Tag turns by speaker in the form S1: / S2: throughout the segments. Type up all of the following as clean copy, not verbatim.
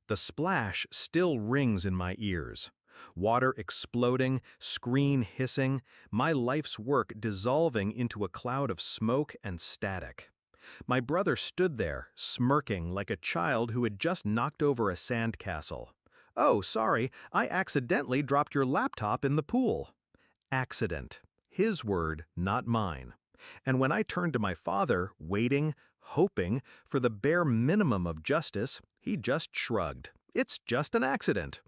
S1: The splash still rings in my ears. Water exploding, screen hissing, my life's work dissolving into a cloud of smoke and static. My brother stood there, smirking like a child who had just knocked over a sandcastle. "Oh, sorry, I accidentally dropped your laptop in the pool." Accident. His word, not mine. And when I turned to my father, waiting, hoping for the bare minimum of justice, he just shrugged. "It's just an accident."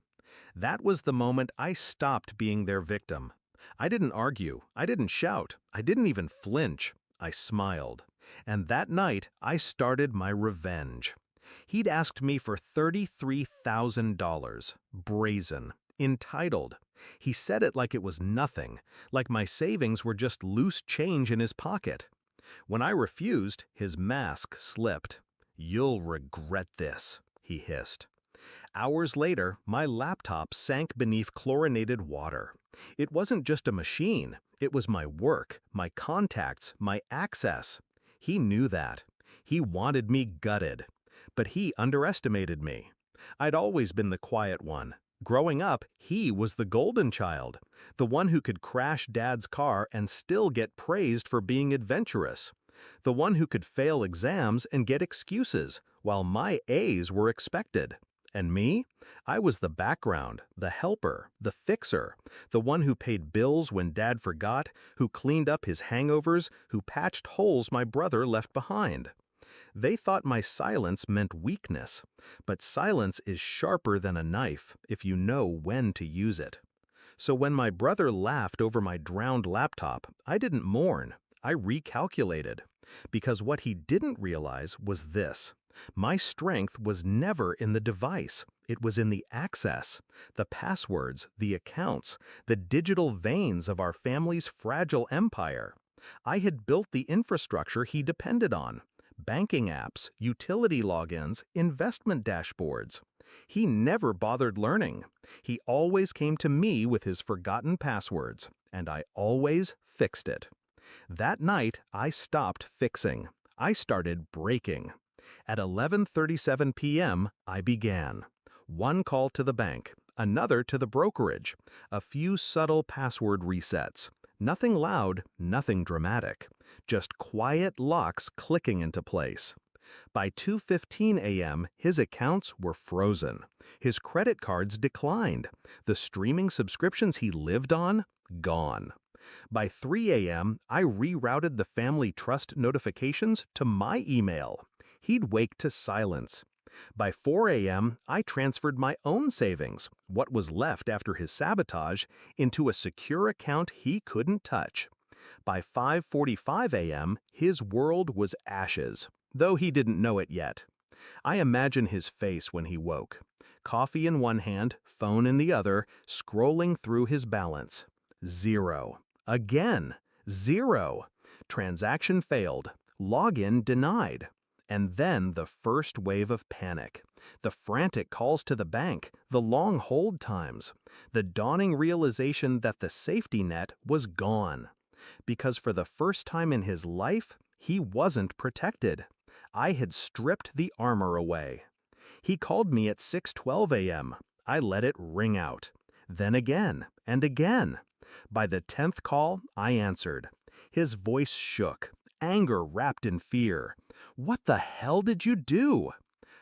S1: That was the moment I stopped being their victim. I didn't argue, I didn't shout, I didn't even flinch. I smiled. And that night, I started my revenge. He'd asked me for $33,000, brazen, entitled. He said it like it was nothing, like my savings were just loose change in his pocket. When I refused, his mask slipped. "You'll regret this," he hissed. Hours later, my laptop sank beneath chlorinated water. It wasn't just a machine, it was my work, my contacts, my access. He knew that. He wanted me gutted. But he underestimated me. I'd always been the quiet one. Growing up, he was the golden child, the one who could crash Dad's car and still get praised for being adventurous, the one who could fail exams and get excuses, while my A's were expected. And me? I was the background, the helper, the fixer, the one who paid bills when Dad forgot, who cleaned up his hangovers, who patched holes my brother left behind. They thought my silence meant weakness, but silence is sharper than a knife if you know when to use it. So when my brother laughed over my drowned laptop, I didn't mourn, I recalculated. Because what he didn't realize was this: my strength was never in the device, it was in the access, the passwords, the accounts, the digital veins of our family's fragile empire. I had built the infrastructure he depended on: banking apps, utility logins, investment dashboards. He never bothered learning. He always came to me with his forgotten passwords, and I always fixed it. That night, I stopped fixing. I started breaking. At 11:37 p.m., I began. One call to the bank, another to the brokerage, a few subtle password resets. Nothing loud, nothing dramatic. Just quiet locks clicking into place. By 2:15 a.m., his accounts were frozen. His credit cards declined. The streaming subscriptions he lived on, gone. By 3 a.m., I rerouted the family trust notifications to my email. He'd wake to silence. By 4 a.m., I transferred my own savings, what was left after his sabotage, into a secure account he couldn't touch. By 5:45 a.m., his world was ashes, though he didn't know it yet. I imagine his face when he woke. Coffee in one hand, phone in the other, scrolling through his balance. Zero. Again. Zero. Transaction failed. Login denied. And then the first wave of panic. The frantic calls to the bank, the long hold times, the dawning realization that the safety net was gone. Because for the first time in his life, he wasn't protected. I had stripped the armor away. He called me at 6:12 a.m. I let it ring out. Then again, and again. By the 10th call, I answered. His voice shook, anger wrapped in fear. "What the hell did you do?"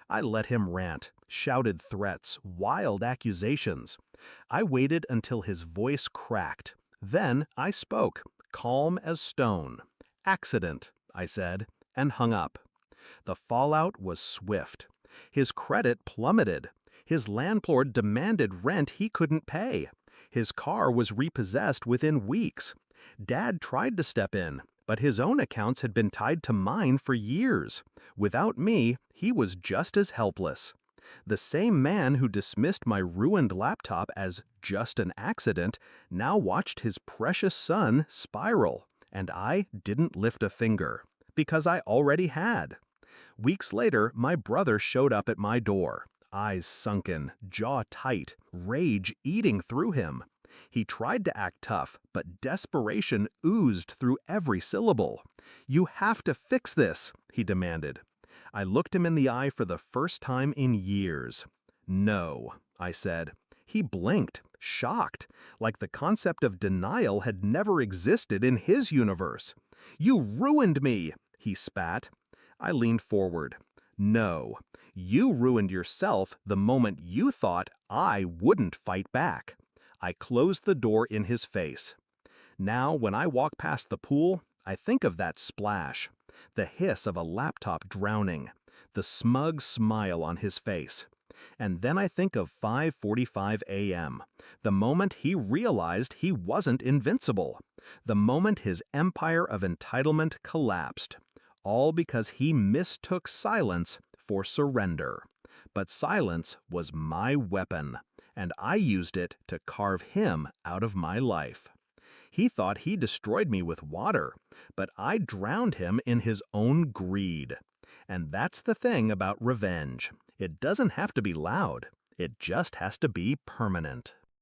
S1: I let him rant, shouted threats, wild accusations. I waited until his voice cracked. Then I spoke, calm as stone. "Accident," I said, and hung up. The fallout was swift. His credit plummeted. His landlord demanded rent he couldn't pay. His car was repossessed within weeks. Dad tried to step in, but his own accounts had been tied to mine for years. Without me, he was just as helpless. The same man who dismissed my ruined laptop as just an accident now watched his precious son spiral, and I didn't lift a finger, because I already had. Weeks later, my brother showed up at my door, eyes sunken, jaw tight, rage eating through him. He tried to act tough, but desperation oozed through every syllable. "You have to fix this," he demanded. I looked him in the eye for the first time in years. No, I said. He blinked, shocked, like the concept of denial had never existed in his universe. You ruined me, he spat. I leaned forward. No, you ruined yourself the moment you thought I wouldn't fight back. I closed the door in his face. Now, when I walk past the pool, I think of that splash, the hiss of a laptop drowning, the smug smile on his face. And then I think of 5:45 a.m., the moment he realized he wasn't invincible, the moment his empire of entitlement collapsed, all because he mistook silence for surrender. But silence was my weapon, and I used it to carve him out of my life. He thought he destroyed me with water, but I drowned him in his own greed. And that's the thing about revenge. It doesn't have to be loud. It just has to be permanent.